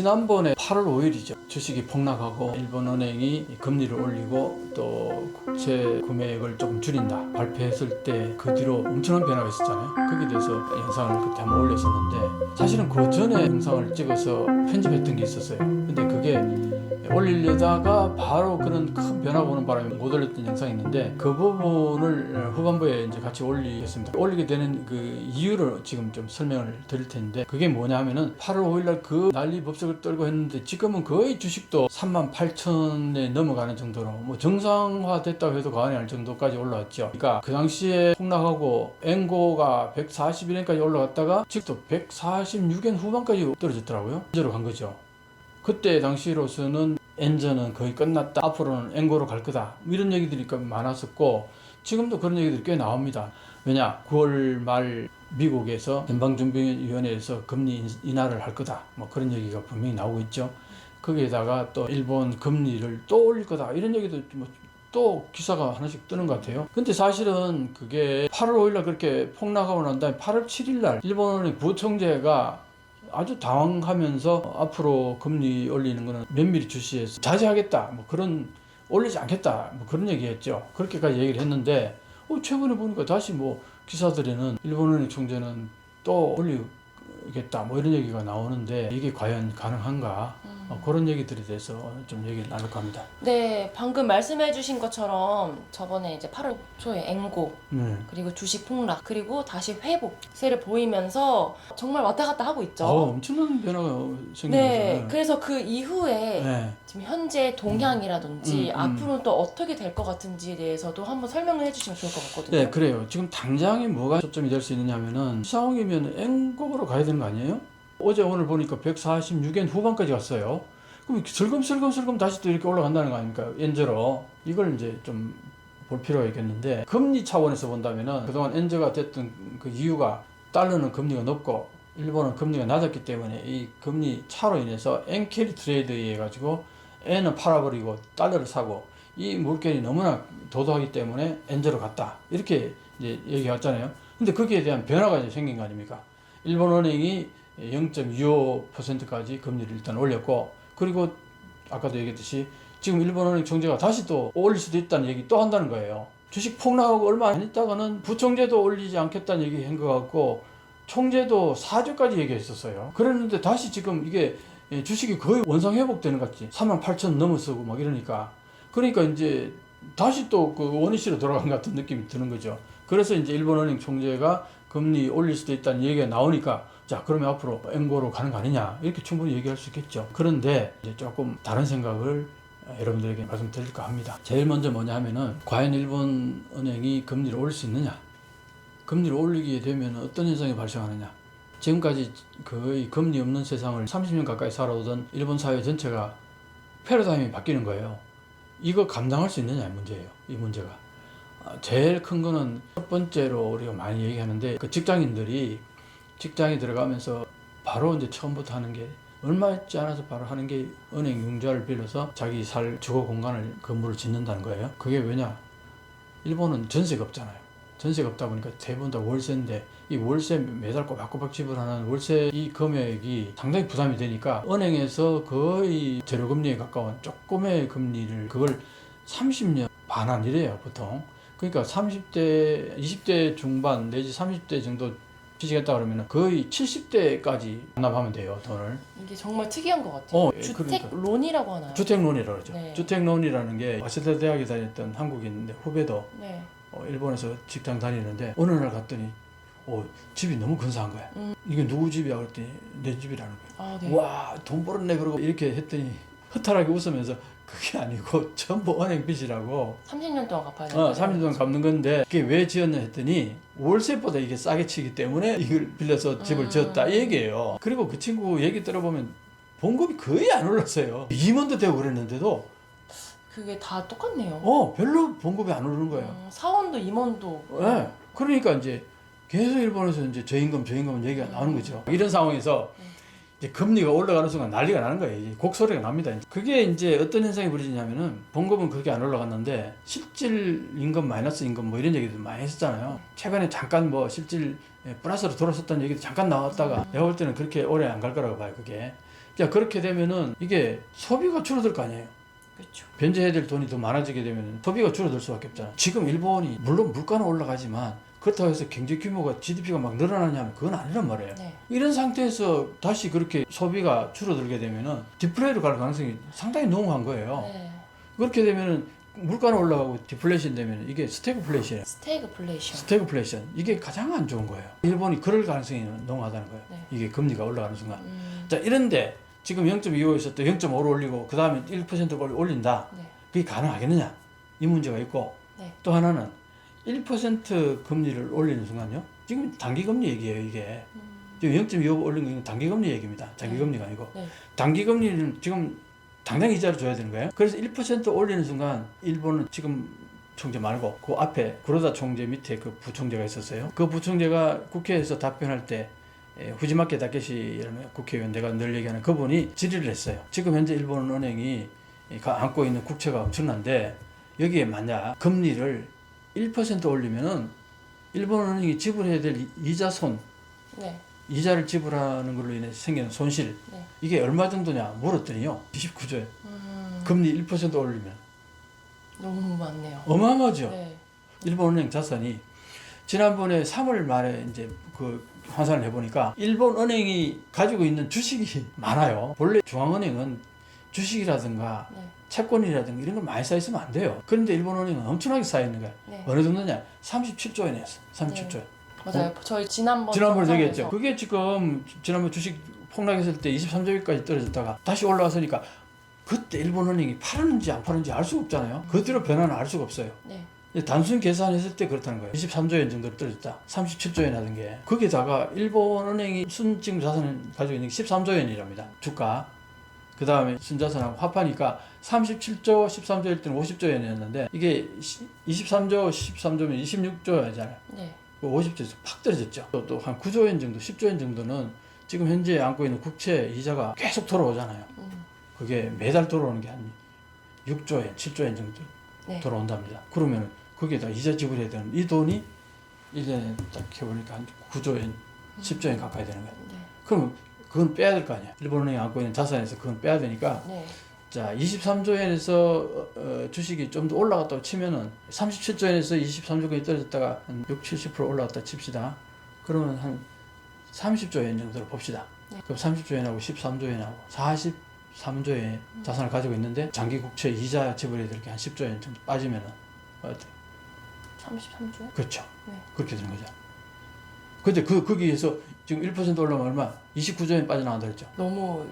지난번에 8월 5일이죠. 주식이 폭락하고 일본은행이 금리를 올리고 또 국채 구매액을 조금 줄인다 발표했을 때 그 뒤로 엄청난 변화가 있었잖아요. 거기에 대해서 영상을 그때 한번 올렸었는데 사실은 그 전에 영상을 찍어서 편집했던 게 있었어요. 근데 그게 올리려다가 바로 그런 큰 변화가 오는 바람에 못 올렸던 영상이 있는데 그 부분을 후반부에 이제 같이 올리겠습니다. 올리게 되는 그 이유를 지금 좀 설명을 드릴 텐데 그게 뭐냐면은 8월 5일날 그 난리 법석을 떨고 했는데 지금은 거의 주식도 38,000에 넘어가는 정도로 뭐 정상화 됐다고 해도 과언이 아닐 정도까지 올라왔죠. 그러니까 그 당시에 폭락하고 엔고가 141엔까지 올라갔다가 지금도 146엔 후반까지 떨어졌더라고요. 현재로 간 거죠. 그때 당시로서는 엔저는 거의 끝났다. 앞으로는 엔고로 갈 거다. 이런 얘기들이 많았었고 지금도 그런 얘기들이 꽤 나옵니다. 왜냐? 9월 말 미국에서 연방준비위원회에서 금리 인하를 할 거다. 뭐 그런 얘기가 분명히 나오고 있죠. 거기에다가 또 일본 금리를 또 올릴 거다. 이런 얘기도 또 기사가 하나씩 뜨는 것 같아요. 근데 사실은 그게 8월 5일날 그렇게 폭락하고 난 다음에 8월 7일날 일본의 부총재가 아주 당황하면서 앞으로 금리 올리는 거는 면밀히 주시해서 자제하겠다 뭐 그런 올리지 않겠다 뭐 그런 얘기했죠. 그렇게까지 얘기를 했는데 최근에 보니까 다시 뭐 기사들에는 일본은행 총재는 또 올리겠다 뭐 이런 얘기가 나오는데 이게 과연 가능한가 그런 얘기들에 대해서 좀 얘기를 나눌까 합니다. 네, 방금 말씀해주신 것처럼 저번에 이제 8월 초에 엔고 그리고 주식 폭락 그리고 다시 회복세를 보이면서 정말 왔다 갔다 하고 있죠. 엄청난 변화가 생긴 네, 거잖아요. 그래서 그 이후에 네. 지금 현재 동향이라든지 앞으로는 또 어떻게 될 것 같은지에 대해서도 한번 설명을 해주시면 좋을 것 같거든요. 네, 그래요. 지금 당장에 뭐가 초점이 될 수 있느냐면은 시장이면 엔고로 가야 되는 거 아니에요? 어제 오늘 보니까 146엔 후반까지 갔어요. 그럼 슬금슬금 다시 또 이렇게 올라간다는 거 아닙니까? 엔저로. 이걸 이제 좀 볼 필요가 있겠는데 금리 차원에서 본다면은 그동안 엔저가 됐던 그 이유가 달러는 금리가 높고 일본은 금리가 낮았기 때문에 이 금리 차로 인해서 엔 캐리 트레이드 해가지고 엔은 팔아버리고 달러를 사고 이 물결이 너무나 도도하기 때문에 엔저로 갔다. 이렇게 이제 얘기했잖아요. 근데 거기에 대한 변화가 이제 생긴 거 아닙니까? 일본은행이 0.25%까지 금리를 일단 올렸고 그리고 아까도 얘기했듯이 지금 일본은행 총재가 다시 또 올릴 수도 있다는 얘기 또 한다는 거예요. 주식 폭락하고 얼마 안 있다가는 부총재도 올리지 않겠다는 얘기 한 것 같고 총재도 4조까지 얘기했었어요. 그랬는데 다시 지금 이게 주식이 거의 원상 회복되는 것 같지. 38,000 넘어서고 막 이러니까 이제 다시 또 그 원위치로 돌아간 것 같은 느낌이 드는 거죠. 그래서 이제 일본은행 총재가 금리 올릴 수도 있다는 얘기가 나오니까 자 그러면 앞으로 엔고로 가는 거 아니냐 이렇게 충분히 얘기할 수 있겠죠. 그런데 이제 조금 다른 생각을 여러분들에게 말씀드릴까 합니다. 제일 먼저 뭐냐 하면은 과연 일본은행이 금리를 올릴 수 있느냐, 금리를 올리게 되면 어떤 현상이 발생하느냐. 지금까지 거의 금리 없는 세상을 30년 가까이 살아오던 일본 사회 전체가 패러다임이 바뀌는 거예요. 이거 감당할 수 있느냐의 문제예요. 이 문제가 제일 큰 거는 첫 번째로 우리가 많이 얘기하는데 그 직장인들이 직장에 들어가면서 바로 이제 처음부터 하는 게 얼마 있지 않아서 바로 하는 게 은행 융자를 빌려서 자기 살 주거 공간을 건물을 짓는다는 거예요. 그게 왜냐? 일본은 전세가 없잖아요. 전세가 없다 보니까 대부분 다 월세인데 이 월세 매달 꼬박꼬박 지불하는 월세 이 금액이 상당히 부담이 되니까 은행에서 거의 제로금리에 가까운 조금의 금리를 그걸 30년 반환이래요 보통. 그러니까 30대 20대 중반 내지 30대 정도 취직했다 그러면 거의 70대까지 반납하면 돼요 돈을. 이게 정말 특이한 것 같아요. 주택론이라고 하나요? 주택론이라고 그러죠. 네. 주택론이라는 게 와세다 대학에 다녔던 한국에 있는데 후배도 네. 일본에서 직장 다니는데 어느 날 갔더니 집이 너무 근사한 거야. 이게 누구 집이야 그랬더니 내 집이라는 거야. 아, 네. 와, 돈 벌었네 그러고 이렇게 했더니 허탈하게 웃으면서 그게 아니고 전부 은행 빚이라고 30년 동안 갚아야 되는 30년 동안 갚는 건데 그게 왜 지었냐 했더니 월세보다 이게 싸게 치기 때문에 이걸 빌려서 집을 지었다 이 얘기예요. 그리고 그 친구 얘기 들어보면 봉급이 거의 안 올랐어요. 임원도 되고 그랬는데도 그게 다 똑같네요. 별로 봉급이 안 오르는 거예요. 사원도 임원도. 네. 그러니까 이제 계속 일본에서 이제 저임금 얘기가 나오는 거죠. 이런 상황에서 이제 금리가 올라가는 순간 난리가 나는 거예요. 이제 곡소리가 납니다. 그게 이제 어떤 현상이 벌어지냐면은 봉급은 그렇게 안 올라갔는데 실질 임금 마이너스 임금 뭐 이런 얘기도 많이 했었잖아요. 최근에 잠깐 뭐 실질 플러스로 돌아섰다는 얘기도 잠깐 나왔다가 내가 볼 때는 그렇게 오래 안 갈 거라고 봐요. 그게 자, 그렇게 되면은 이게 소비가 줄어들 거 아니에요. 그렇죠. 변제해야 될 돈이 더 많아지게 되면 소비가 줄어들 수밖에 없잖아. 지금 일본이 물론 물가는 올라가지만 그렇다고 해서 경제 규모가 GDP가 막 늘어나냐면 그건 아니란 말이에요. 네. 이런 상태에서 다시 그렇게 소비가 줄어들게 되면은 디플레이로 갈 가능성이 상당히 농후한 거예요. 네. 그렇게 되면은 물가는 올라가고 디플레이션 되면 이게 스태그플레이션이에요. 스태그플레이션. 스태그플레이션 이게 가장 안 좋은 거예요. 일본이 그럴 가능성이 농하다는 거예요. 네. 이게 금리가 올라가는 순간. 자, 이런데 지금 0.25에서 또 0.5로 올리고 그 다음에 1%를 올린다. 네. 그게 가능하겠느냐? 이 문제가 있고 네. 또 하나는 1% 금리를 올리는 순간요. 지금 단기금리 얘기예요, 이게. 지금 0.25 올린 건 단기금리 얘기입니다. 장기금리가 아니고. 네. 단기금리는 지금 당장 이자를 줘야 되는 거예요. 그래서 1% 올리는 순간 일본은 지금 총재 말고 그 앞에 구로다 총재 밑에 그 부총재가 있었어요. 그 부총재가 국회에서 답변할 때 후지마키 다케시라는 국회의원 내가 늘 얘기하는 그분이 질의를 했어요. 지금 현재 일본은행이 안고 있는 국채가 엄청난데 여기에 만약 금리를 1% 올리면은 일본은행이 지불해야 될 이자손, 네. 이자를 지불하는 걸로 인해 생기는 손실, 네. 이게 얼마 정도냐 물었더니요. 29조에 금리 1% 올리면 너무 많네요. 어마어마하죠. 네. 일본은행 자산이 지난번에 3월 말에 이제 그 환산을 해보니까 일본은행이 가지고 있는 주식이 많아요. 본래 중앙은행은 주식이라든가 네. 채권이라든가 이런 거 많이 쌓여있으면 안 돼요. 그런데 일본은행은 엄청나게 쌓여있는 거야. 네. 어느 정도냐? 37조 원이었어. 37조 원. 맞아요. 저희 지난번에 얘기했죠. 그게 지금 지난번 주식 폭락했을 때 23조까지 떨어졌다가 다시 올라왔으니까 그때 일본은행이 팔았는지 안 팔았는지 알 수가 없잖아요. 그 뒤로 변화는 알 수가 없어요. 네. 단순 계산했을 때 그렇다는 거예요. 23조 원 정도로 떨어졌다. 37조 원 하던 게. 거기다가 일본은행이 순증 자산을 가지고 있는 게 13조 원이랍니다. 주가. 그 다음에 순자산하고 합하니까 37조, 13조일 때는 50조 원이었는데 이게 23조, 13조면 26조 원이잖아요. 네. 50조에서 팍 떨어졌죠. 또 한 9조 원 정도, 10조 원 정도는 지금 현재 안고 있는 국채 이자가 계속 돌아오잖아요. 그게 매달 돌아오는 게 한 6조 원, 7조 원 정도 네. 돌아온답니다. 그러면 거기에다 이자 지불해야 되는 이 돈이 1년에 딱 해보니까 한 9조 원, 10조 원 가까이 되는 거예요. 네. 그러면 그건 빼야 될 거 아니야. 일본은행이 안고 있는 자산에서 그건 빼야 되니까 네. 자 23조 원에서 주식이 좀 더 올라갔다고 치면은 37조 원에서 23조 원이 떨어졌다가 한 60-70% 올라갔다 칩시다. 그러면 한 30조 원 정도로 봅시다. 네. 그럼 30조 원하고 13조 원하고 43조 원의 자산을 가지고 있는데 장기 국채 이자 지불해야 될 게 한 10조 원 정도 빠지면은 어때? 33조요? 그렇죠. 네. 그렇게 되는 거죠. 근데 거기에서 지금 1% 올라오면 얼마? 29조 원 빠져나간다 그랬죠. 너무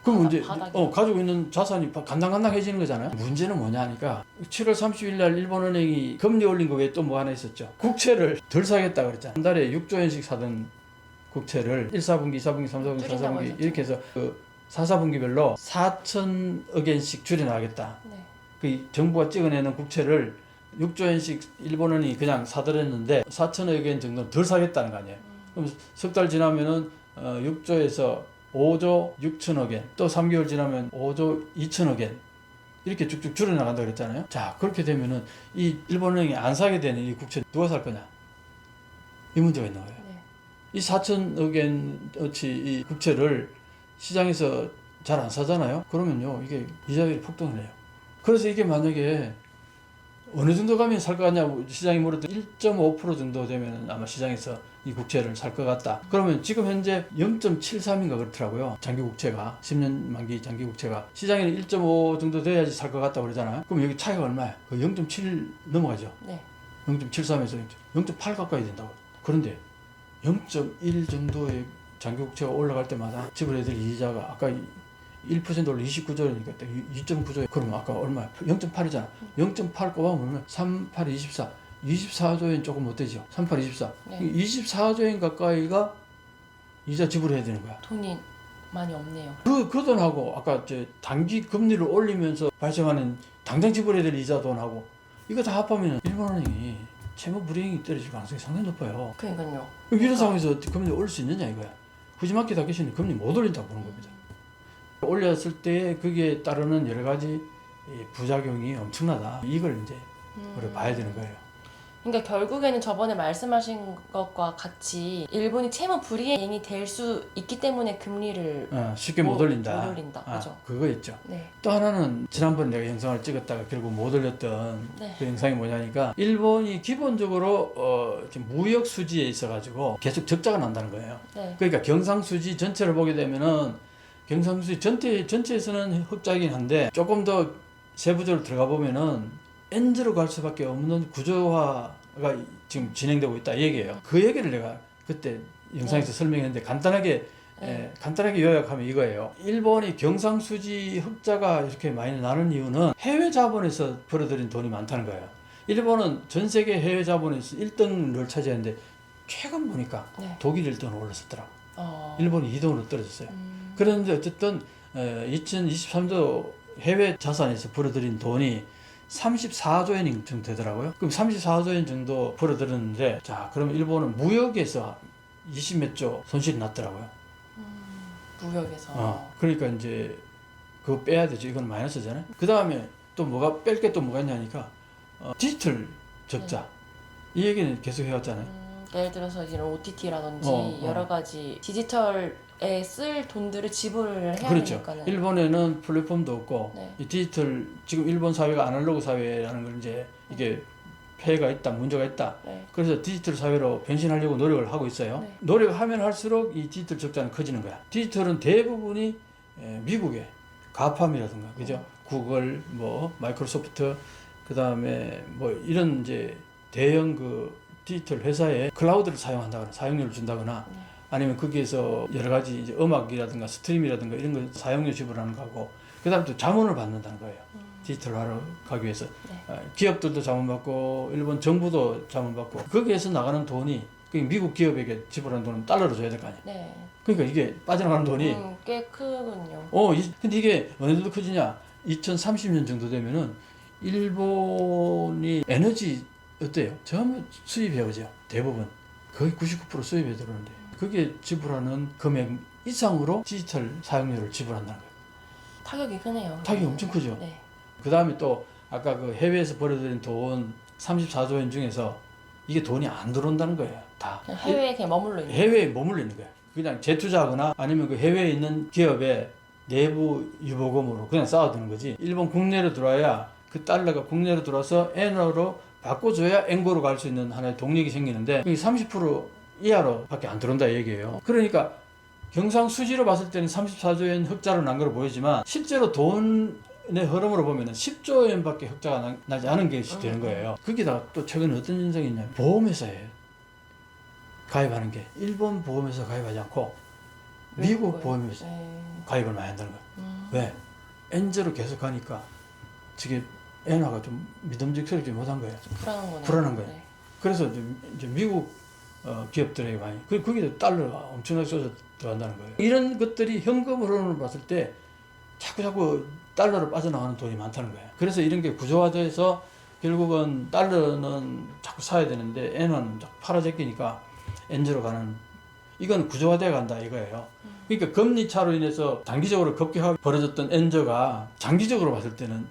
그럼 이제 바닥이요. 가지고 있는 자산이 간당간당해지는 거잖아요. 문제는 뭐냐 하니까 7월 30일 날 일본은행이 금리 올린 거 외에 또 뭐 하나 있었죠. 국채를 덜 사겠다 그랬잖아요. 한 달에 6조 원씩 사던 국채를 1, 4분기, 2, 4분기, 3, 4분기, 4, 4분기 이렇게 해서 그 4, 4분기별로 4천억 원씩 줄여나가겠다. 네. 그 정부가 찍어내는 국채를 6조 원씩 일본은행이 그냥 사들였는데 4천억 원 정도는 덜 사겠다는 거 아니에요. 그럼 석 달 지나면은 6조에서 5조 6천억 원, 또 3개월 지나면 5조 2천억 원 이렇게 쭉쭉 줄여나간다 그랬잖아요. 자, 그렇게 되면은 이 일본은행이 안 사게 되는 이 국채 누가 살 거냐? 이 문제가 있는 거예요. 네. 이 4천억 원어치 이 국채를 시장에서 잘 안 사잖아요. 그러면요, 이게 이자율이 폭등을 해요. 그래서 이게 만약에 어느 정도 가면 살 것 같냐고 시장이 물었더니 1.5% 정도 되면 아마 시장에서 이 국채를 살 것 같다. 그러면 지금 현재 0.73인가 그렇더라고요. 장기 국채가 10년 만기 장기 국채가 시장에는 1.5 정도 돼야지 살 것 같다 그러잖아요. 그럼 여기 차이가 얼마야? 그 0.7 넘어가죠. 네. 0.73에서 0.8 가까이 된다고. 그런데 0.1 정도의 장기 국채가 올라갈 때마다 지불해야 될 이자가 아까 1% 올라 29조 원이니까 2.9조 원. 그럼 아까 얼마야? 0.8이잖아. 0.8 꼽아보면 3, 8, 24. 24조 원 조금 못 되죠. 3, 8, 24. 네. 24조 원 가까이가 이자 지불해야 되는 거야. 돈이 많이 없네요. 그 돈하고 아까 단기 금리를 올리면서 발생하는 당장 지불해야 될 이자 돈하고 이거 다 합하면 일본은행이 채무 불이행이 떨어질 가능성이 상당히 높아요. 그러니까요. 그럼 이런 상황에서 금리 올릴 수 있느냐 이거야. 후지마키 다케시는 금리 못 올린다고 보는 겁니다. 올렸을 때 거기에 따르는 여러 가지 부작용이 엄청나다. 이걸 이제 우리가 봐야 되는 거예요. 그러니까 결국에는 저번에 말씀하신 것과 같이 일본이 채무 불이행이 될 수 있기 때문에 금리를 쉽게 못 올린다. 못 올린다. 그죠? 그거 있죠. 네. 또 하나는 지난번 내가 영상을 찍었다가 결국 못 올렸던 네. 그 영상이 뭐냐니까 일본이 기본적으로 지금 무역 수지에 있어가지고 계속 적자가 난다는 거예요. 네. 그러니까 경상수지 전체를 보게 되면은 경상수지 전체에서는 흑자이긴 한데 조금 더 세부적으로 들어가 보면은 N제로 갈 수밖에 없는 구조화가 지금 진행되고 있다 이 얘기예요. 그 얘기를 내가 그때 영상에서 설명했는데 간단하게 요약하면 이거예요. 일본이 경상수지 흑자가 이렇게 많이 나는 이유는 해외 자본에서 벌어들인 돈이 많다는 거예요. 일본은 전 세계 해외 자본에서 1등을 차지했는데 최근 보니까 독일이 1등으로 올랐었더라고. 일본이 2등으로 떨어졌어요. 그런데 어쨌든 2023도 해외 자산에서 벌어들인 돈이 34조 엔 정도 되더라고요. 그럼 34조 엔 정도 벌어들였는데, 자, 그럼 일본은 무역에서 20몇 조 손실이 났더라고요. 무역에서. 그러니까 이제 그거 빼야 되죠. 이건 마이너스잖아요. 그 다음에 또 뺄 게 또 뭐가 있냐니까 디지털 적자. 이 얘기는 계속 해왔잖아요. 예를 들어서 이런 OTT라든지 여러 가지 디지털에 쓸 돈들을 지불을 해야 그렇죠. 되니까는. 일본에는 플랫폼도 없고 이 디지털 지금 일본 사회가 아날로그 사회라는 걸 이제 이게 폐해가 있다, 문제가 있다. 그래서 디지털 사회로 변신하려고 노력을 하고 있어요. 노력하면 할수록 이 디지털 적자는 커지는 거야. 디지털은 대부분이 미국의 가팜이라든가, 그죠? 구글, 뭐 마이크로소프트, 그 다음에 뭐 이런 이제 대형 그 디지털 회사에 클라우드를 사용한다거나 사용료를 준다거나 아니면 거기에서 여러 가지 이제 음악이라든가 스트림이라든가 이런 거 사용료 지불하는 거고, 그 다음에 또 자문을 받는다는 거예요. 디지털화로 가기 위해서. 기업들도 자문받고 일본 정부도 자문받고 거기에서 나가는 돈이 미국 기업에게 지불하는 돈은 달러로 줘야 될 거 아니에요. 그러니까 이게 빠져나가는 돈이 꽤 크군요. 근데 이게 어느 정도 커지냐? 2030년 정도 되면은 일본이 에너지 어때요? 전부 수입해 오죠. 대부분 거의 99% 수입해 들어오는데 그게 지불하는 금액 이상으로 디지털 사용료를 지불한다는 거예요. 타격이 크네요. 타격이 엄청 크죠. 그 다음에 또 아까 그 해외에서 벌어들인 돈 34조 엔 중에서 이게 돈이 안 들어온다는 거예요. 다 해외에 그냥 머물러 있는. 해외에 머물러 있는 거예요. 그냥 재투자하거나 아니면 그 해외에 있는 기업의 내부 유보금으로 그냥 쌓아두는 거지. 일본 국내로 들어와야 그 달러가 국내로 들어와서 엔으로 바꿔줘야 엔고로 갈 수 있는 하나의 동력이 생기는데 그게 30% 이하로 밖에 안 들어온다 얘기예요. 그러니까 경상수지로 봤을 때는 34조 엔 흑자로 난 걸로 보이지만 실제로 돈의 흐름으로 보면 10조 엔 밖에 흑자가 나지 않은 것이 되는 거예요. 거기다가 또 최근에 어떤 현상이 있냐면 보험회사에 가입하는 게 일본 보험회사 가입하지 않고 미국 보험회사 가입을 많이 한다는 거예요. 왜? 엔저로 계속 가니까 저게 엔화가 좀 믿음직스럽지 못한 거예요. 불안한 거네요. 불안한 거예요. 그래서 이제 미국 기업들에게 많이 거기도 달러가 엄청나게 쏟아 들어간다는 거예요. 이런 것들이 현금 흐름으로 봤을 때 자꾸 달러로 빠져나가는 돈이 많다는 거예요. 그래서 이런 게 구조화돼서 결국은 달러는 자꾸 사야 되는데 엔은 자꾸 팔아 제끼니까 엔저로 가는, 이건 구조화돼 간다 이거예요. 그러니까 금리 차로 인해서 단기적으로 급격하게 벌어졌던 엔저가 장기적으로 봤을 때는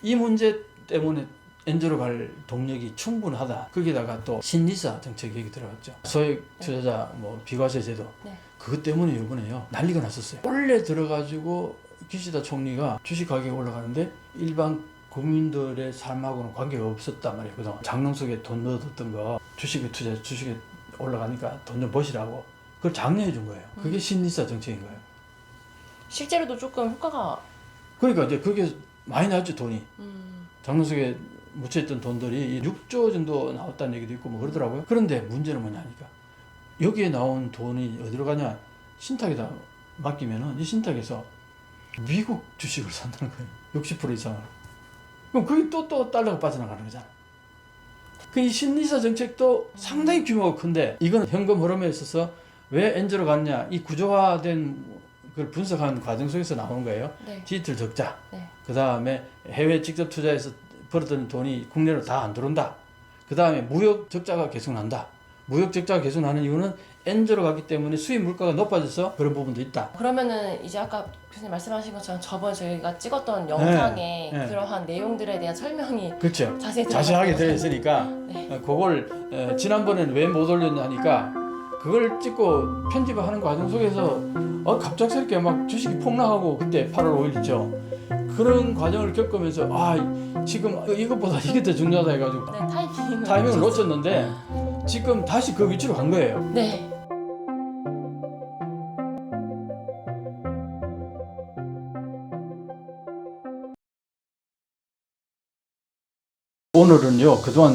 이 문제 때문에 엔저로 갈 동력이 충분하다. 거기다가 또 신리사 정책 얘기 들어갔죠. 소액 투자자 뭐 비과세 제도. 그것 때문에 이번에요 난리가 났었어요. 원래 들어가지고 기시다 총리가 주식 가격이 올라가는데 일반 국민들의 삶하고는 관계가 없었단 말이에요. 그동안 장롱 속에 돈 넣어뒀던 거 주식에 올라가니까 돈 좀 버시라고 그걸 장려해 준 거예요. 그게 신리사 정책인 거예요. 실제로도 조금 효과가. 그러니까 이제 그게 많이 나왔죠 돈이. 장롱 속에 묻혀있던 돈들이 6조 정도 나왔다는 얘기도 있고 뭐 그러더라고요. 그런데 문제는 뭐냐니까 여기에 나온 돈이 어디로 가냐, 신탁에다 맡기면은 이 신탁에서 미국 주식을 산다는 거예요. 60% 이상으로. 그럼 그게 또 달러가 빠져나가는 거잖아. 그 이 신리사 정책도 상당히 규모가 큰데 이건 현금 흐름에 있어서 왜 엔저로 갔냐, 이 구조화된 그걸 분석한 과정 속에서 나오는 거예요. 디지털 적자, 그 다음에 해외 직접 투자해서 벌었던 돈이 국내로 다 안 들어온다. 그 다음에 무역 적자가 계속 난다. 무역 적자가 계속 나는 이유는 N조로 갔기 때문에 수입 물가가 높아져서 그런 부분도 있다. 그러면은 이제 아까 교수님 말씀하신 것처럼 저번 저희가 찍었던 영상에 네. 그러한 내용들에 대한 설명이 그렇죠. 자세히 자세하게 들어가 들어있으니까 네. 그걸 지난번에는 왜 못 올렸냐 하니까 그걸 찍고 편집을 하는 과정 속에서 갑작스럽게 막 주식이 폭락하고 그때 8월 5일이죠. 그런 과정을 겪으면서 지금 이것보다 이게 더 중요하다 해가지고 네, 타이밍을 놓쳤는데 지금 다시 그 위치로 간 거예요. 네. 오늘은요 그동안